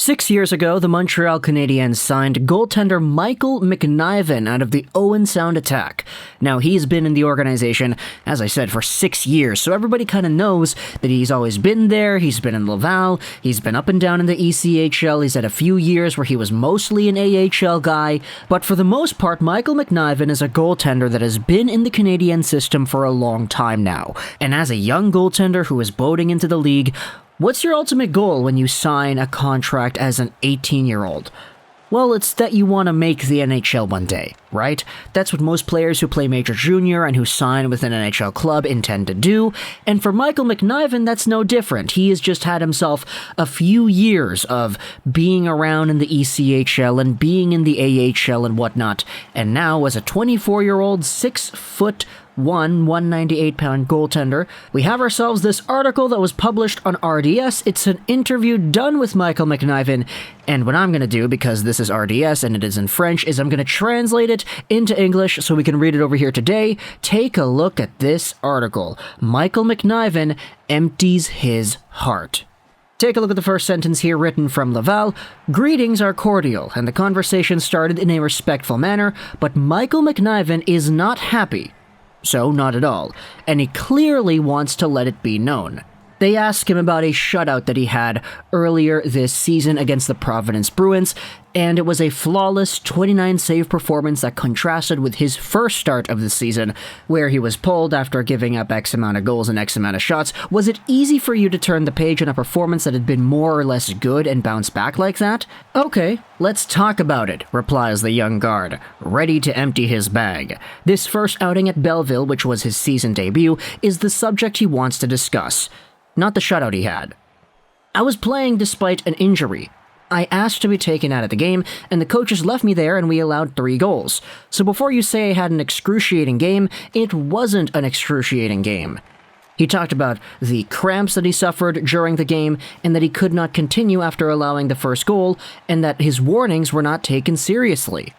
6 years ago, the Montreal Canadiens signed goaltender Michael McNiven out of the Owen Sound Attack. Now, he's been in the organization, as I said, for 6 years, so everybody kind of knows that he's always been there. He's been in Laval, he's been up and down in the ECHL, he's had a few years where he was mostly an AHL guy, but for the most part, Michael McNiven is a goaltender that has been in the Canadian system for a long time now. And as a young goaltender who is boating into the league, what's your ultimate goal when you sign a contract as an 18-year-old? Well, it's that you want to make the NHL one day, right? That's what most players who play Major Junior and who sign with an NHL club intend to do, and for Michael McNiven, that's no different. He has just had himself a few years of being around in the ECHL and being in the AHL and whatnot, and now as a 24-year-old, 198-pound goaltender, we have ourselves this article that was published on RDS. It's an interview done with Michael McNiven, and what I'm going to do, because this is RDS and it is in French, is I'm going to translate it into English so we can read it over here today. Take a look at this article. Michael McNiven empties his heart. Take a look at the first sentence here written from Laval. Greetings are cordial, and the conversation started in a respectful manner, but Michael McNiven is not happy. So, not at all, and he clearly wants to let it be known. They ask him about a shutout that he had earlier this season against the Providence Bruins, and it was a flawless 29-save performance that contrasted with his first start of the season, where he was pulled after giving up X amount of goals and X amount of shots. Was it easy for you to turn the page on a performance that had been more or less good and bounce back like that? Okay, let's talk about it, replies the young guard, ready to empty his bag. This first outing at Belleville, which was his season debut, is the subject he wants to discuss, not the shutout he had. I was playing despite an injury. I asked to be taken out of the game, and the coaches left me there and we allowed 3 goals. So before you say I had an excruciating game, it wasn't an excruciating game. He talked about the cramps that he suffered during the game, and that he could not continue after allowing the first goal, and that his warnings were not taken seriously.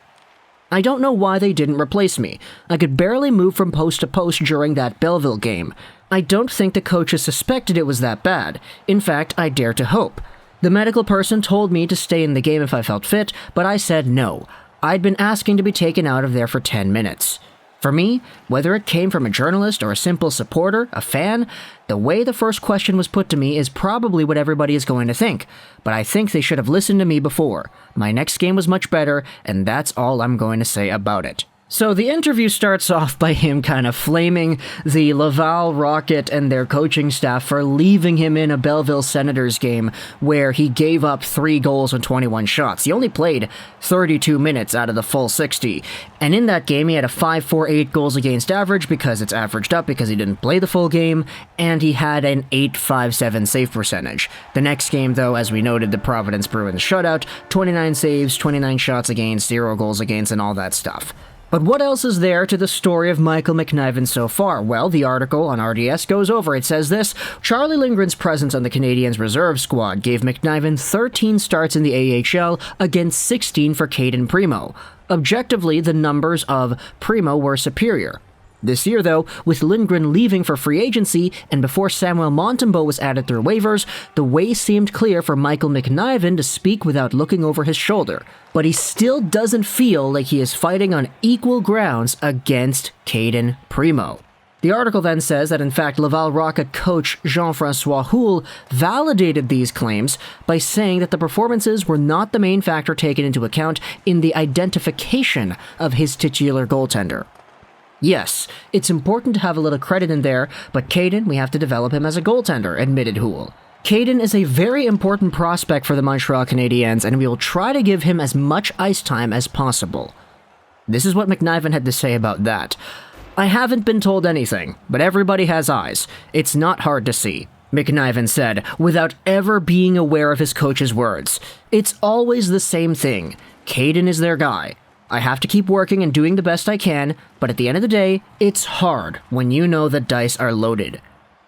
I don't know why they didn't replace me. I could barely move from post to post during that Belleville game. I don't think the coaches suspected it was that bad. In fact, I dare to hope. The medical person told me to stay in the game if I felt fit, but I said no. I'd been asking to be taken out of there for 10 minutes. For me, whether it came from a journalist or a simple supporter, a fan, the way the first question was put to me is probably what everybody is going to think, but I think they should have listened to me before. My next game was much better, and that's all I'm going to say about it. So the interview starts off by him kind of flaming the Laval Rocket and their coaching staff for leaving him in a Belleville Senators game where he gave up 3 goals and 21 shots. He only played 32 minutes out of the full 60. And in that game, he had a 5.48 goals against average because it's averaged up because he didn't play the full game, and he had an 8.57 save percentage. The next game, though, as we noted, the Providence Bruins shutout, 29 saves, 29 shots against, 0 goals against, and all that stuff. But what else is there to the story of Michael McNiven so far? Well, the article on RDS goes over. It says this: Charlie Lindgren's presence on the Canadiens reserve squad gave McNiven 13 starts in the AHL against 16 for Cayden Primeau. Objectively, the numbers of Primeau were superior. This year, though, with Lindgren leaving for free agency and before Samuel Montembeault was added through waivers, the way seemed clear for Michael McNiven to speak without looking over his shoulder. But he still doesn't feel like he is fighting on equal grounds against Cayden Primeau. The article then says that in fact Laval Rocket coach Jean-François Houle validated these claims by saying that the performances were not the main factor taken into account in the identification of his titular goaltender. Yes, it's important to have a little credit in there, but Cayden, we have to develop him as a goaltender, admitted Houle. Cayden is a very important prospect for the Montreal Canadiens, and we will try to give him as much ice time as possible. This is what McNiven had to say about that. I haven't been told anything, but everybody has eyes. It's not hard to see, McNiven said, without ever being aware of his coach's words. It's always the same thing. Cayden is their guy. I have to keep working and doing the best I can, but at the end of the day, it's hard when you know the dice are loaded.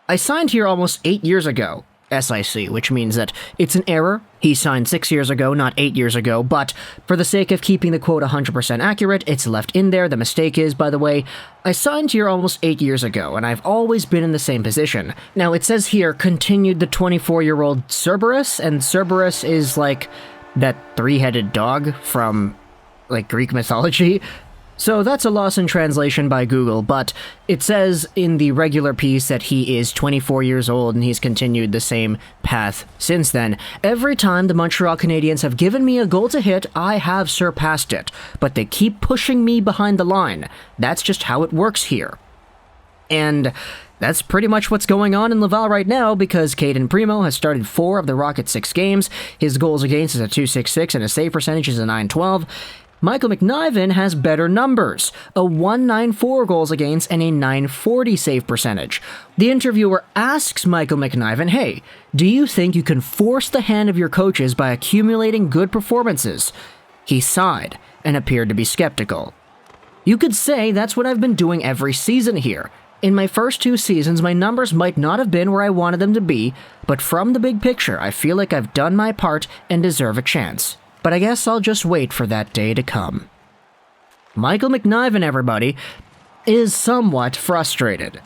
I signed here almost 8 years ago. SIC, which means that it's an error. He signed 6 years ago, not 8 years ago, but for the sake of keeping the quote 100% accurate, it's left in there. The mistake is, by the way, I signed here almost 8 years ago, and I've always been in the same position. Now, it says here, continued the 24-year-old Cerberus, and Cerberus is like that three-headed dog from, like, Greek mythology. So that's a loss in translation by Google, but it says in the regular piece that he is 24 years old and he's continued the same path since then. Every time the Montreal Canadiens have given me a goal to hit, I have surpassed it, but they keep pushing me behind the line. That's just how it works here. And that's pretty much what's going on in Laval right now, because Cayden Primeau has started 4 of the Rockets' 6 games. His goals against is a .266 and his save percentage is a .912. Michael McNiven has better numbers, a .194 goals against and a .940 save percentage. The interviewer asks Michael McNiven, hey, do you think you can force the hand of your coaches by accumulating good performances? He sighed and appeared to be skeptical. You could say that's what I've been doing every season here. In my first 2 seasons, my numbers might not have been where I wanted them to be, but from the big picture, I feel like I've done my part and deserve a chance. But I guess I'll just wait for that day to come. Michael McNiven, everybody, is somewhat frustrated.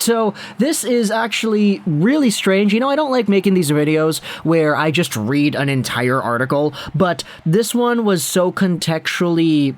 So this is actually really strange. You know, I don't like making these videos where I just read an entire article, but this one was so contextually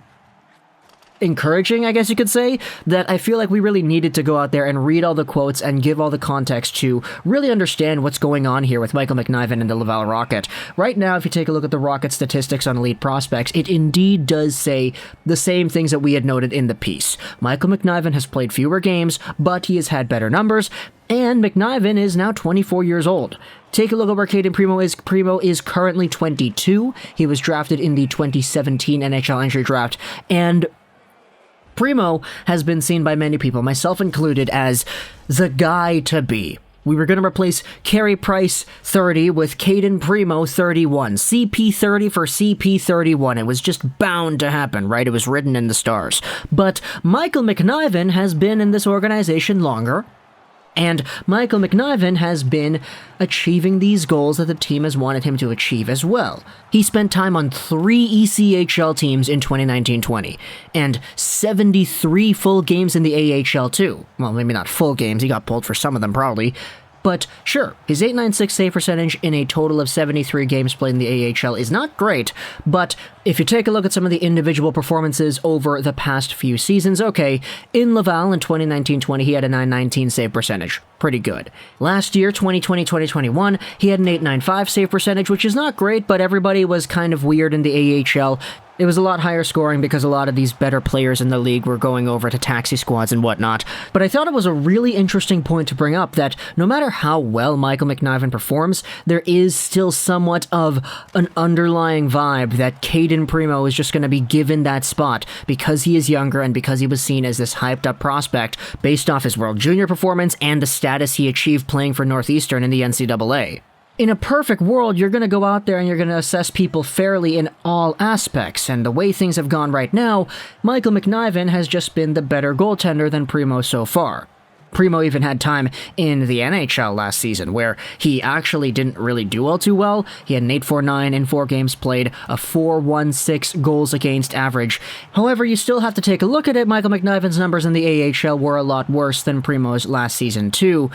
encouraging, I guess you could say, that I feel like we really needed to go out there and read all the quotes and give all the context to really understand what's going on here with Michael McNiven and the Laval Rocket. Right now, if you take a look at the Rocket statistics on elite prospects, it indeed does say the same things that we had noted in the piece. Michael McNiven has played fewer games, but he has had better numbers, and McNiven is now 24 years old. Take a look at where Cayden Primeau is. Primeau is currently 22. He was drafted in the 2017 NHL Entry Draft, and Primeau has been seen by many people, myself included, as the guy to be. We were going to replace Carey Price 30 with Cayden Primeau 31. CP30 for CP31. It was just bound to happen, right? It was written in the stars. But Michael McNiven has been in this organization longer, and Michael McNiven has been achieving these goals that the team has wanted him to achieve as well. He spent time on 3 ECHL teams in 2019-20, and 73 full games in the AHL too. Well, maybe not full games, he got pulled for some of them probably. But sure, his .896 save percentage in a total of 73 games played in the AHL is not great, but if you take a look at some of the individual performances over the past few seasons, okay, in Laval in 2019-20, he had a .919 save percentage. Pretty good. Last year, 2020-2021, he had an .895 save percentage, which is not great, but everybody was kind of weird in the AHL. It was a lot higher scoring because a lot of these better players in the league were going over to taxi squads and whatnot. But I thought it was a really interesting point to bring up that no matter how well Michael McNiven performs, there is still somewhat of an underlying vibe that Cayden Primeau is just going to be given that spot because he is younger and because he was seen as this hyped up prospect based off his World Junior performance and the status he achieved playing for Northeastern in the NCAA. In a perfect world, you're going to go out there and you're going to assess people fairly in all aspects, and the way things have gone right now, Michael McNiven has just been the better goaltender than Primeau so far. Primeau even had time in the NHL last season, where he actually didn't really do all too well. He had an .849 in 4 games played, a .416 goals against average. However, you still have to take a look at it. Michael McNiven's numbers in the AHL were a lot worse than Primeau's last season too.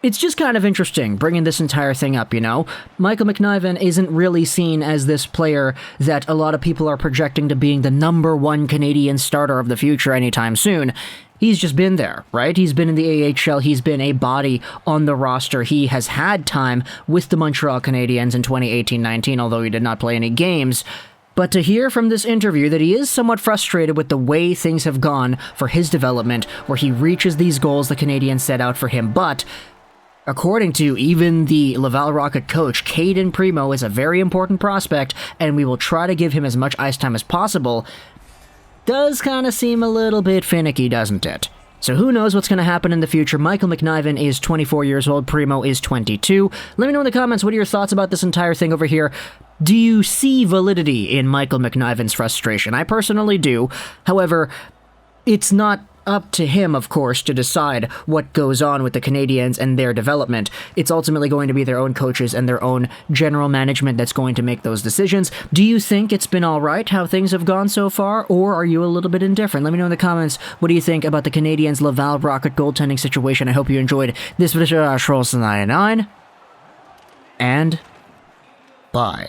It's just kind of interesting bringing this entire thing up, you know? Michael McNiven isn't really seen as this player that a lot of people are projecting to being the #1 Canadian starter of the future anytime soon. He's just been there, right? He's been in the AHL, he's been a body on the roster. He has had time with the Montreal Canadiens in 2018-19, although he did not play any games. But to hear from this interview that he is somewhat frustrated with the way things have gone for his development, where he reaches these goals the Canadiens set out for him, but according to even the Laval Rocket coach, Cayden Primeau is a very important prospect, and we will try to give him as much ice time as possible, does kind of seem a little bit finicky, doesn't it? So who knows what's going to happen in the future. Michael McNiven is 24 years old, Primeau is 22. Let me know in the comments, what are your thoughts about this entire thing over here? Do you see validity in Michael McNiven's frustration? I personally do. However, it's not up to him, of course, to decide what goes on with the Canadiens and their development. It's ultimately going to be their own coaches and their own general management that's going to make those decisions. Do you think it's been all right how things have gone so far, or are you a little bit indifferent? Let me know in the comments, what do you think about the Canadiens' Laval Rocket goaltending situation? I hope you enjoyed this video, and bye.